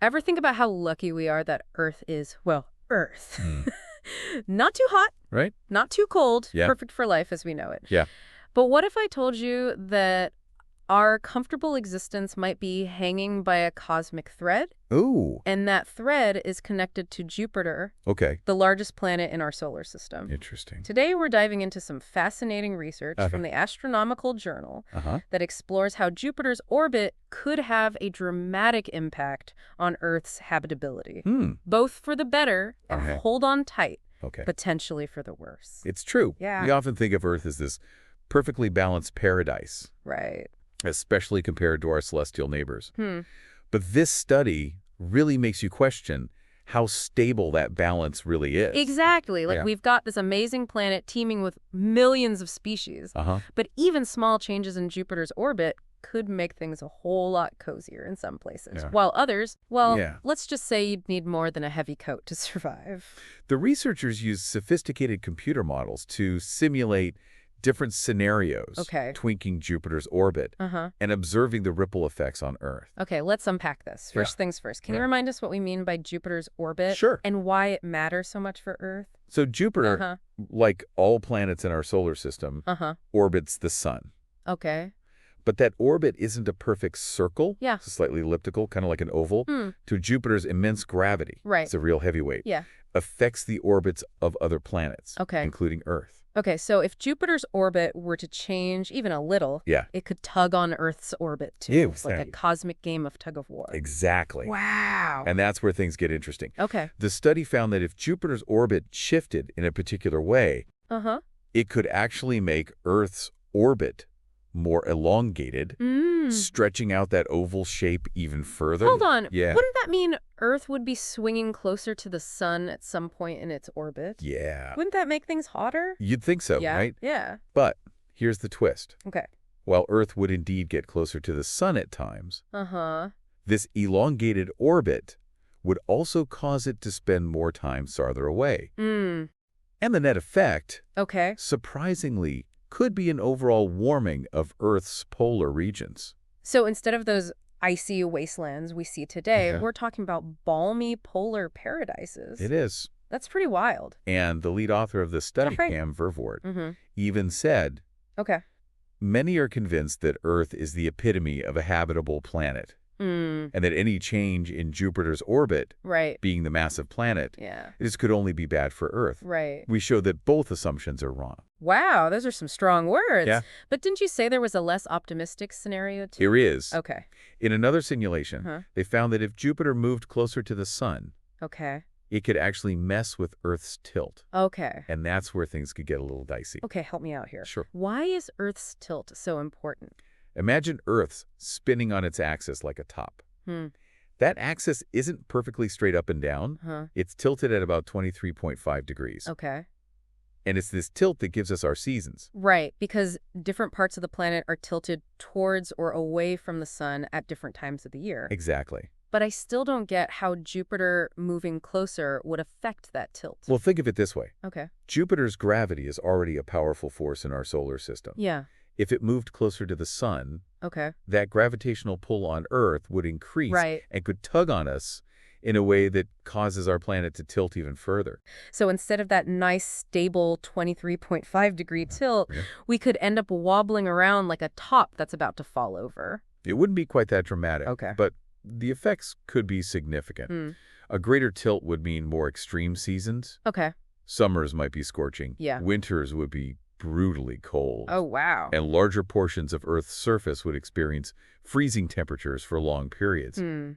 Ever think about how lucky we are that Earth is, well, Earth? Mm. Not too hot, Right? not too cold, Yeah. perfect for life as we know it. Yeah. But what if I told you that our comfortable existence might be hanging by a cosmic thread, Ooh. and that thread is connected to Jupiter, Okay. the largest planet in our solar system? Interesting. Today, we're diving into some fascinating research Okay. from the Astronomical Journal Uh-huh. that explores how Jupiter's orbit could have a dramatic impact on Earth's habitability, both for the better and Okay. hold on tight, Okay. potentially for the worse. It's true. Yeah. We often think of Earth as this perfectly balanced paradise, Right. especially compared to our celestial neighbors. Hmm. But this study really makes you question how stable that balance really is. Exactly. Like, Yeah. we've got this amazing planet teeming with millions of species, Uh-huh. but even small changes in Jupiter's orbit could make things a whole lot cozier in some places, Yeah. while others, well, Yeah. let's just say you'd need more than a heavy coat to survive. The researchers used sophisticated computer models to simulate different scenarios, Okay. tweaking Jupiter's orbit Uh-huh. and observing the ripple effects on Earth. Okay, let's unpack this. Yeah. First things first. Can you Yeah. remind us what we mean by Jupiter's orbit? Sure. And why it matters so much for Earth? So Jupiter, Uh-huh. like all planets in our solar system, Uh-huh. orbits the sun. Okay. But that orbit isn't a perfect circle. Yeah. It's slightly elliptical, kind of like an oval. Hmm. To Jupiter's immense gravity. Right. It's a real heavyweight. Yeah. Affects the orbits of other planets. Okay. Including Earth. Okay, so if Jupiter's orbit were to change even a little, Yeah. it could tug on Earth's orbit too. Yeah, It's like a exactly. cosmic game of tug of war. Exactly. Wow. And that's where things get interesting. Okay. The study found that if Jupiter's orbit shifted in a particular way, Uh-huh. it could actually make Earth's orbit more elongated, stretching out that oval shape even further. Hold on. Yeah. Wouldn't that mean Earth would be swinging closer to the sun at some point in its orbit? Yeah. Wouldn't that make things hotter? You'd think so, Yeah. right? Yeah. But here's the twist. Okay. While Earth would indeed get closer to the sun at times, Uh-huh. this elongated orbit would also cause it to spend more time farther away. Mm. And the net effect, Okay. surprisingly, could be an overall warming of Earth's polar regions. So instead of those icy wastelands we see today, Yeah. we're talking about balmy polar paradises. It is. That's pretty wild. And the lead author of the study, Right. Cam Vervoort, Mm-hmm. even said, Okay. many are convinced that Earth is the epitome of a habitable planet, Mm. and that any change in Jupiter's orbit, Right. being the massive planet, Yeah. this could only be bad for Earth. Right. We show that both assumptions are wrong. Wow, those are some strong words. Yeah. But didn't you say there was a less optimistic scenario too? Here is. Okay. In another simulation, Uh-huh. they found that if Jupiter moved closer to the sun, Okay. it could actually mess with Earth's tilt. Okay. And that's where things could get a little dicey. Okay, help me out here. Sure. Why is Earth's tilt so important? Imagine Earth spinning on its axis like a top. Hmm. That axis isn't perfectly straight up and down. Huh. It's tilted at about 23.5 degrees. Okay. And it's this tilt that gives us our seasons. Right, because different parts of the planet are tilted towards or away from the sun at different times of the year. Exactly. But I still don't get how Jupiter moving closer would affect that tilt. Well, think of it this way. Okay. Jupiter's gravity is already a powerful force in our solar system. Yeah. If it moved closer to the sun, Okay. that gravitational pull on Earth would increase Right. and could tug on us in a way that causes our planet to tilt even further. So instead of that nice, stable 23.5-degree tilt, Yeah. we could end up wobbling around like a top that's about to fall over. It wouldn't be quite that dramatic, Okay. but the effects could be significant. Hmm. A greater tilt would mean more extreme seasons. Okay. Summers might be scorching. Yeah. Winters would be brutally cold. Oh, wow. And larger portions of Earth's surface would experience freezing temperatures for long periods. Hmm.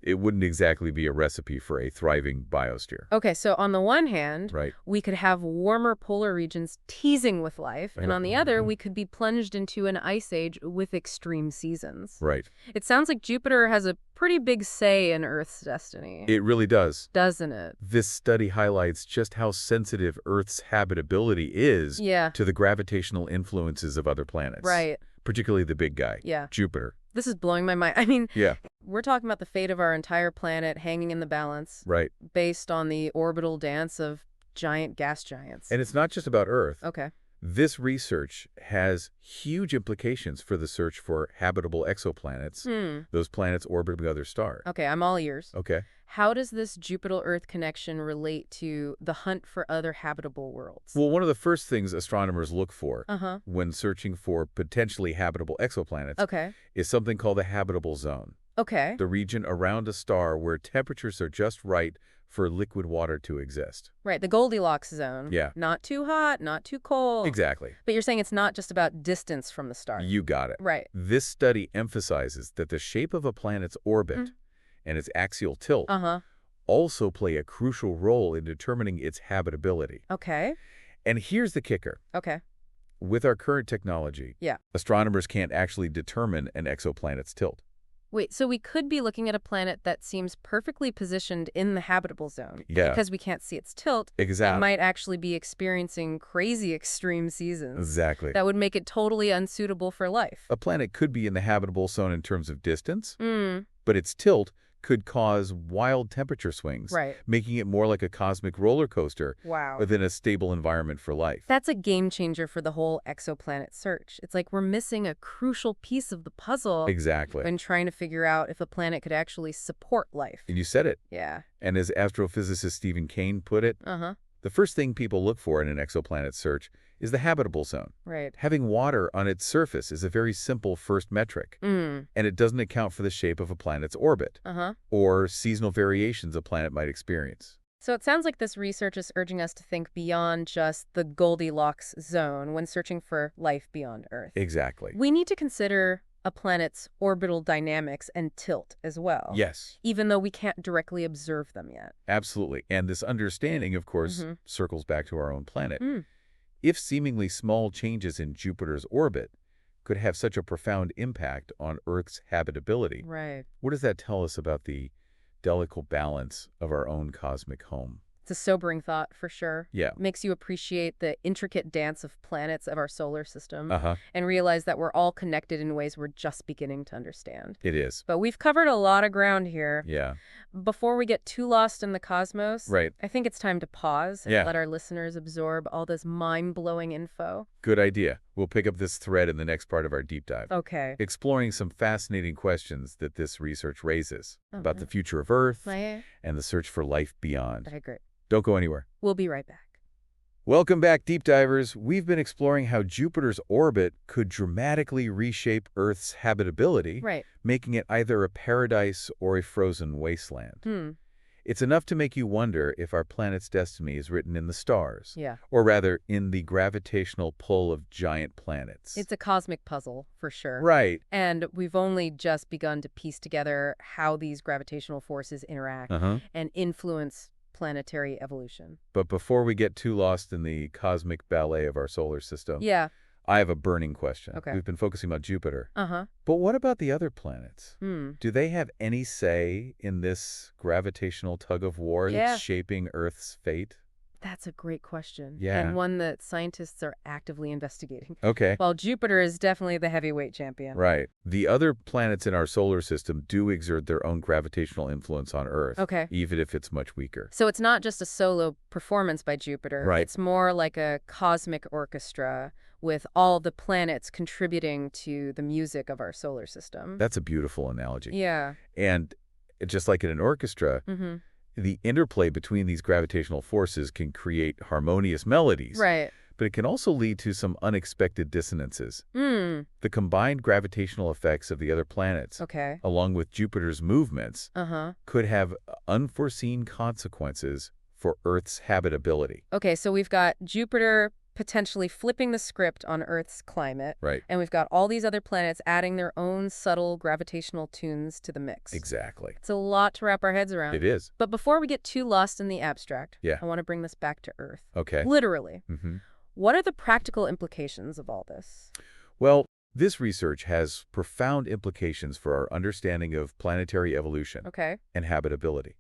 It wouldn't exactly be a recipe for a thriving biosphere. Okay, so on the one hand, Right. we could have warmer polar regions teasing with life, and on the other, we could be plunged into an ice age with extreme seasons. Right. It sounds like Jupiter has a pretty big say in Earth's destiny. It really does. Doesn't it? This study highlights just how sensitive Earth's habitability is Yeah. to the gravitational influences of other planets. Right. Particularly the big guy, Yeah. Jupiter. This is blowing my mind. I mean, Yeah, we're talking about the fate of our entire planet hanging in the balance right. based on the orbital dance of giant gas giants. And it's not just about Earth. Okay. This research has huge implications for the search for habitable exoplanets, those planets orbiting other stars. Okay, I'm all ears. Okay. How does this Jupiter-Earth connection relate to the hunt for other habitable worlds? Well, one of the first things astronomers look for when searching for potentially habitable exoplanets is something called the habitable zone, the region around a star where temperatures are just right for liquid water to exist. Right, the Goldilocks zone. Yeah. Not too hot, not too cold. Exactly. But you're saying it's not just about distance from the star. You got it. Right. This study emphasizes that the shape of a planet's orbit and its axial tilt also play a crucial role in determining its habitability. Okay. And here's the kicker. Okay. With our current technology, astronomers can't actually determine an exoplanet's tilt. Wait, so we could be looking at a planet that seems perfectly positioned in the habitable zone. Yeah. Because we can't see its tilt. Exactly. It might actually be experiencing crazy extreme seasons. Exactly. That would make it totally unsuitable for life. A planet could be in the habitable zone in terms of distance, but its tilt could cause wild temperature swings, making it more like a cosmic roller coaster within a stable environment for life. That's a game changer for the whole exoplanet search. It's like we're missing a crucial piece of the puzzle when trying to figure out if a planet could actually support life. And you said it. Yeah. And as astrophysicist Stephen Kane put it, the first thing people look for in an exoplanet search is the habitable zone. Right. Having water on its surface is a very simple first metric, and it doesn't account for the shape of a planet's orbit or seasonal variations a planet might experience. So it sounds like this research is urging us to think beyond just the Goldilocks zone when searching for life beyond Earth. Exactly. We need to consider a planet's orbital dynamics and tilt as well. Yes. Even though we can't directly observe them yet. Absolutely. And this understanding, of course, circles back to our own planet. If seemingly small changes in Jupiter's orbit could have such a profound impact on Earth's habitability, what does that tell us about the delicate balance of our own cosmic home? It's a sobering thought, for sure. Yeah. Makes you appreciate the intricate dance of planets of our solar system and realize that we're all connected in ways we're just beginning to understand. It is. But we've covered a lot of ground here. Yeah. Before we get too lost in the cosmos, Right. I think it's time to pause and let our listeners absorb all this mind-blowing info. Good idea. We'll pick up this thread in the next part of our deep dive. Okay. Exploring some fascinating questions that this research raises about the future of Earth and the search for life beyond. I agree. Don't go anywhere. We'll be right back. Welcome back, Deep Divers. We've been exploring how Jupiter's orbit could dramatically reshape Earth's habitability, making it either a paradise or a frozen wasteland. It's enough to make you wonder if our planet's destiny is written in the stars, or rather, in the gravitational pull of giant planets. It's a cosmic puzzle, for sure. Right. And we've only just begun to piece together how these gravitational forces interact and influence planetary evolution. But before we get too lost in the cosmic ballet of our solar system, I have a burning question. Okay. We've been focusing on Jupiter. But what about the other planets? Do they have any say in this gravitational tug-of-war that's shaping Earth's fate? That's a great question. Yeah. And one that scientists are actively investigating. Okay. While Jupiter is definitely the heavyweight champion. Right. The other planets in our solar system do exert their own gravitational influence on Earth. Okay. Even if it's much weaker. So it's not just a solo performance by Jupiter. Right. It's more like a cosmic orchestra with all the planets contributing to the music of our solar system. That's a beautiful analogy. Yeah. And just like in an orchestra, the interplay between these gravitational forces can create harmonious melodies. Right. But it can also lead to some unexpected dissonances. The combined gravitational effects of the other planets, along with Jupiter's movements, could have unforeseen consequences for Earth's habitability. Okay, so we've got Jupiter potentially flipping the script on Earth's climate. Right. And we've got all these other planets adding their own subtle gravitational tunes to the mix. Exactly. It's a lot to wrap our heads around. It is. But before we get too lost in the abstract, I want to bring this back to Earth. Okay. Literally. What are the practical implications of all this? Well, this research has profound implications for our understanding of planetary evolution and habitability.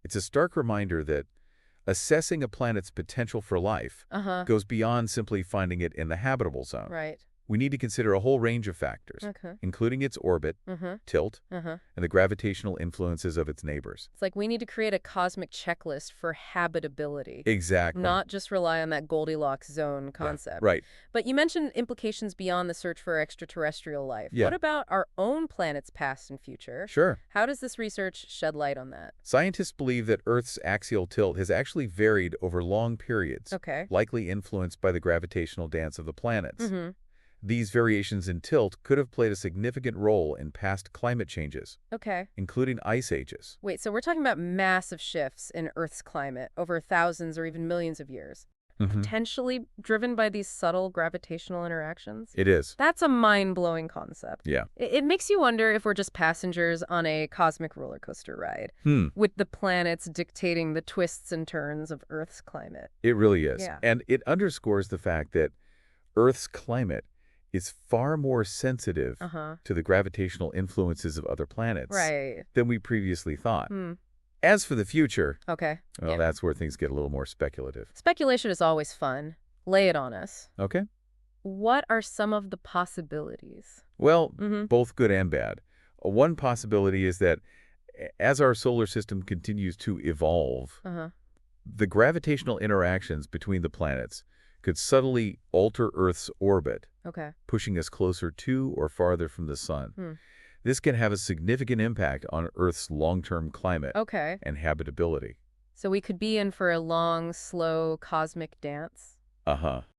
It's a stark reminder that assessing a planet's potential for life goes beyond simply finding it in the habitable zone. Right. we need to consider a whole range of factors, Okay. including its orbit, tilt, Uh-huh. and the gravitational influences of its neighbors. It's like we need to create a cosmic checklist for habitability. Exactly. Not just rely on that Goldilocks zone concept. Right. But you mentioned implications beyond the search for extraterrestrial life. Yeah. What about our own planet's past and future? Sure. How does this research shed light on that? Scientists believe that Earth's axial tilt has actually varied over long periods, Okay. likely influenced by the gravitational dance of the planets. Mm-hmm. These variations in tilt could have played a significant role in past climate changes, Okay. including ice ages. Wait, so we're talking about massive shifts in Earth's climate over thousands or even millions of years, potentially driven by these subtle gravitational interactions? It is. That's a mind-blowing concept. Yeah. It makes you wonder if we're just passengers on a cosmic roller coaster ride, with the planets dictating the twists and turns of Earth's climate. It really is. Yeah. And it underscores the fact that Earth's climate is far more sensitive to the gravitational influences of other planets than we previously thought. As for the future, well, that's where things get a little more speculative. Speculation is always fun. Lay it on us. Okay. What are some of the possibilities? Well, both good and bad. One possibility is that as our solar system continues to evolve, the gravitational interactions between the planets could subtly alter Earth's orbit, pushing us closer to or farther from the sun. This can have a significant impact on Earth's long-term climate and habitability. So we could be in for a long, slow cosmic dance?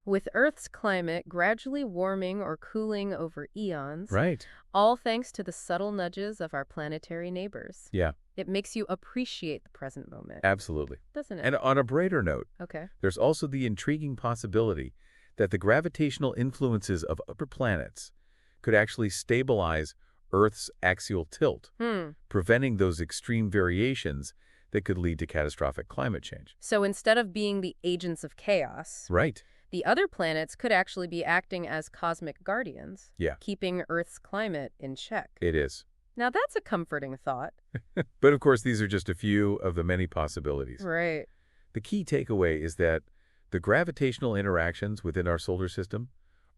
With Earth's climate gradually warming or cooling over eons, all thanks to the subtle nudges of our planetary neighbors. Yeah. It makes you appreciate the present moment. Absolutely. Doesn't it? And on a brighter note, Okay. there's also the intriguing possibility that the gravitational influences of other planets could actually stabilize Earth's axial tilt, preventing those extreme variations that could lead to catastrophic climate change. So instead of being the agents of chaos, Right. the other planets could actually be acting as cosmic guardians, Yeah. keeping Earth's climate in check. It is. Now that's a comforting thought. But of course, these are just a few of the many possibilities. Right. The key takeaway is that the gravitational interactions within our solar system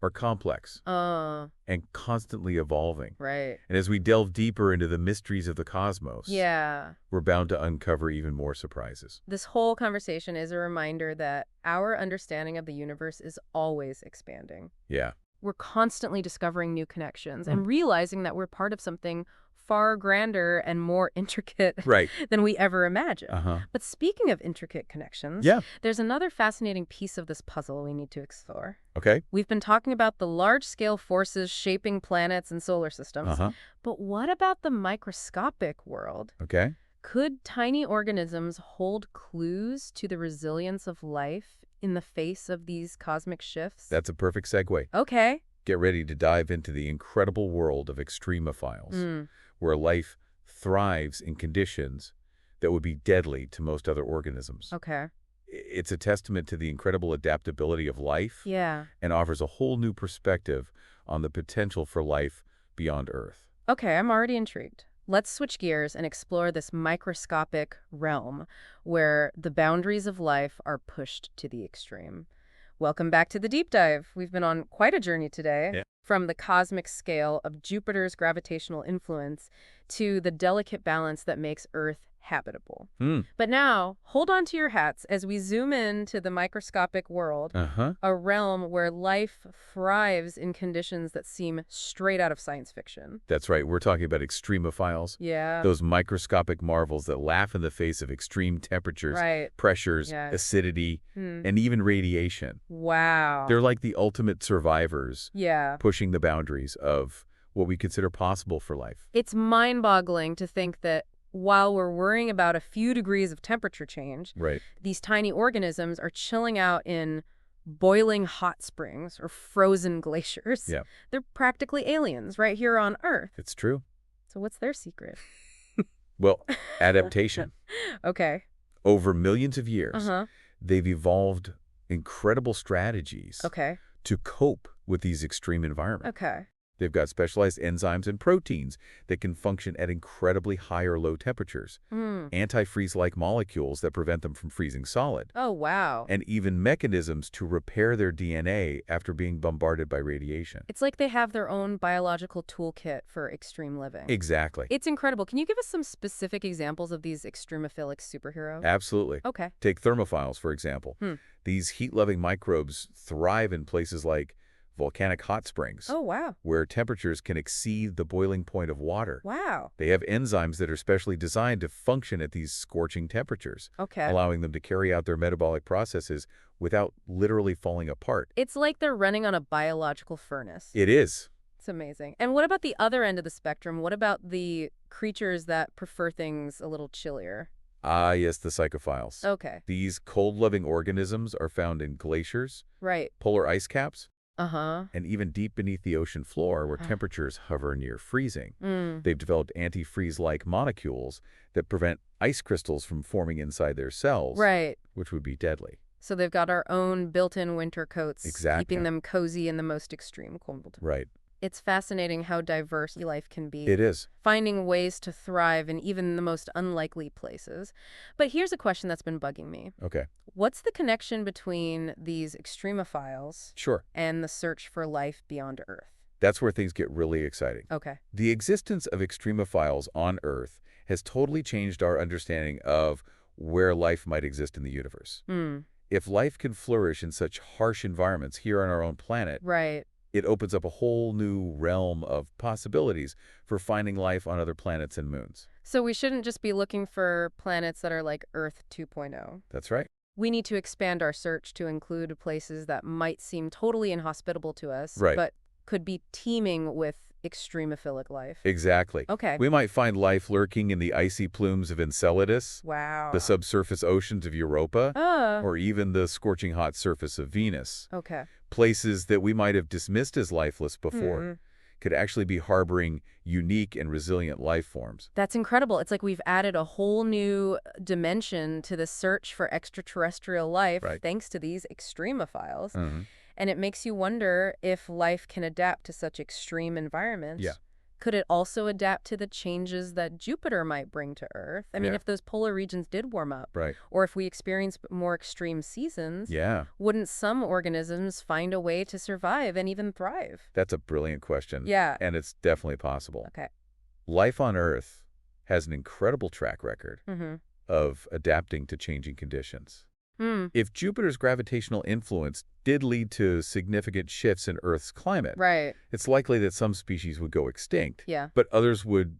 are complex and constantly evolving. Right. And as we delve deeper into the mysteries of the cosmos, we're bound to uncover even more surprises. This whole conversation is a reminder that our understanding of the universe is always expanding. Yeah. We're constantly discovering new connections and realizing that we're part of something far grander and more intricate than we ever imagined. But speaking of intricate connections, there's another fascinating piece of this puzzle we need to explore. Okay. We've been talking about the large-scale forces shaping planets and solar systems, but what about the microscopic world? Okay. Could tiny organisms hold clues to the resilience of life in the face of these cosmic shifts? That's a perfect segue. Okay. Get ready to dive into the incredible world of extremophiles, where life thrives in conditions that would be deadly to most other organisms. Okay. It's a testament to the incredible adaptability of life and offers a whole new perspective on the potential for life beyond Earth. Okay, I'm already intrigued. Let's switch gears and explore this microscopic realm where the boundaries of life are pushed to the extreme. Welcome back to the Deep Dive. We've been on quite a journey today, from the cosmic scale of Jupiter's gravitational influence to the delicate balance that makes Earth habitable. But now, hold on to your hats as we zoom in to the microscopic world, a realm where life thrives in conditions that seem straight out of science fiction. That's right. We're talking about extremophiles. Yeah. Those microscopic marvels that laugh in the face of extreme temperatures, pressures, acidity, and even radiation. Wow. They're like the ultimate survivors, pushing the boundaries of what we consider possible for life. It's mind-boggling to think that while we're worrying about a few degrees of temperature change, these tiny organisms are chilling out in boiling hot springs or frozen glaciers. They're practically aliens right here on Earth. It's true. So what's their secret? Well, adaptation. Okay. Over millions of years, they've evolved incredible strategies to cope with these extreme environments. They've got specialized enzymes and proteins that can function at incredibly high or low temperatures, Mm. antifreeze-like molecules that prevent them from freezing solid, Oh, wow. and even mechanisms to repair their DNA after being bombarded by radiation. It's like they have their own biological toolkit for extreme living. Exactly. It's incredible. Can you give us some specific examples of these extremophilic superheroes? Absolutely. Okay. Take thermophiles, for example. Hmm. These heat-loving microbes thrive in places like volcanic hot springs, Oh, wow. where temperatures can exceed the boiling point of water. Wow. They have enzymes that are specially designed to function at these scorching temperatures, Okay. allowing them to carry out their metabolic processes without literally falling apart. It's like they're running on a biological furnace. It is. It's amazing. And what about the other end of the spectrum? What about the creatures that prefer things a little chillier? Ah, yes, the psychophiles. Okay. These cold-loving organisms are found in glaciers, Right. polar ice caps, Uh-huh. and even deep beneath the ocean floor where temperatures hover near freezing. They've developed antifreeze-like molecules that prevent ice crystals from forming inside their cells, Right. which would be deadly. So they've got our own built-in winter coats, Exactly. keeping them cozy in the most extreme cold. Right. It's fascinating how diverse life can be. It is. Finding ways to thrive in even the most unlikely places. But here's a question that's been bugging me. Okay. What's the connection between these extremophiles Sure. and the search for life beyond Earth? That's where things get really exciting. Okay. The existence of extremophiles on Earth has totally changed our understanding of where life might exist in the universe. If life can flourish in such harsh environments here on our own planet, Right. it opens up a whole new realm of possibilities for finding life on other planets and moons. So we shouldn't just be looking for planets that are like Earth 2.0. That's right. We need to expand our search to include places that might seem totally inhospitable to us, Right. but could be teeming with extremophilic life. Exactly. Okay. We might find life lurking in the icy plumes of Enceladus, Wow. the subsurface oceans of Europa, Ah. or even the scorching hot surface of Venus. Okay. Places that we might have dismissed as lifeless before Hmm. could actually be harboring unique and resilient life forms. That's incredible. It's like we've added a whole new dimension to the search for extraterrestrial life Right. thanks to these extremophiles. Mm-hmm. And it makes you wonder if life can adapt to such extreme environments. Yeah. Could it also adapt to the changes that Jupiter might bring to Earth? I mean, Yeah. if those polar regions did warm up, Right. or if we experience more extreme seasons, Yeah. wouldn't some organisms find a way to survive and even thrive? That's a brilliant question. Yeah. And it's definitely possible. Okay. Life on Earth has an incredible track record Mm-hmm. of adapting to changing conditions. Hmm. If Jupiter's gravitational influence did lead to significant shifts in Earth's climate, Right. it's likely that some species would go extinct, Yeah. but others would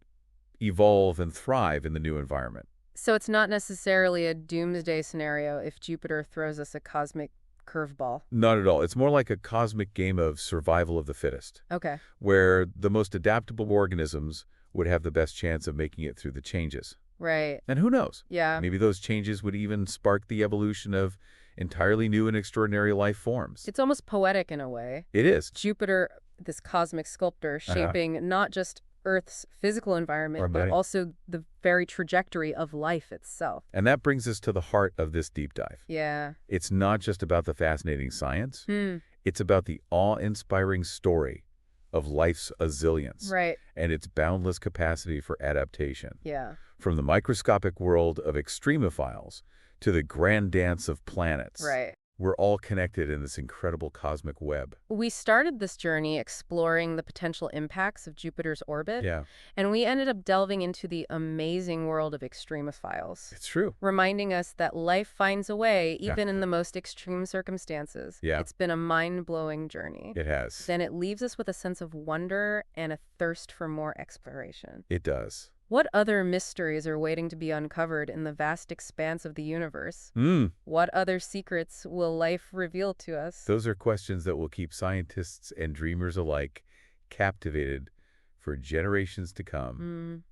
evolve and thrive in the new environment. So it's not necessarily a doomsday scenario if Jupiter throws us a cosmic curveball. Not at all. It's more like a cosmic game of survival of the fittest, Okay. where the most adaptable organisms would have the best chance of making it through the changes. Right. And who knows? Yeah. Maybe those changes would even spark the evolution of entirely new and extraordinary life forms. It's almost poetic in a way. It is. Jupiter, this cosmic sculptor, shaping not just Earth's physical environment, but also the very trajectory of life itself. And that brings us to the heart of this deep dive. Yeah. It's not just about the fascinating science. Hmm. It's about the awe-inspiring story of life's resilience Right. and its boundless capacity for adaptation. Yeah. From the microscopic world of extremophiles to the grand dance of planets. Right. We're all connected in this incredible cosmic web. We started this journey exploring the potential impacts of Jupiter's orbit, Yeah, and we ended up delving into the amazing world of extremophiles, it's true. reminding us that life finds a way even in the most extreme circumstances. Yeah. It's been a mind-blowing journey. It has. Then it leaves us with a sense of wonder and a thirst for more exploration. It does. What other mysteries are waiting to be uncovered in the vast expanse of the universe? Hmm. What other secrets will life reveal to us? Those are questions that will keep scientists and dreamers alike captivated for generations to come. Mm,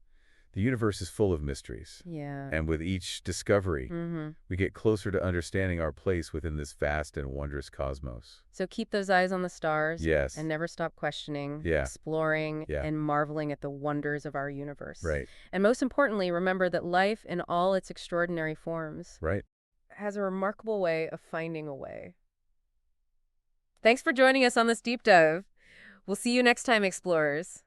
The universe is full of mysteries. yeah. And with each discovery, Mm-hmm. we get closer to understanding our place within this vast and wondrous cosmos. So keep those eyes on the stars. Yes. And never stop questioning, Yeah. exploring, Yeah. and marveling at the wonders of our universe. Right. And most importantly, remember that life in all its extraordinary forms Right. has a remarkable way of finding a way. Thanks for joining us on this deep dive. We'll see you next time, explorers.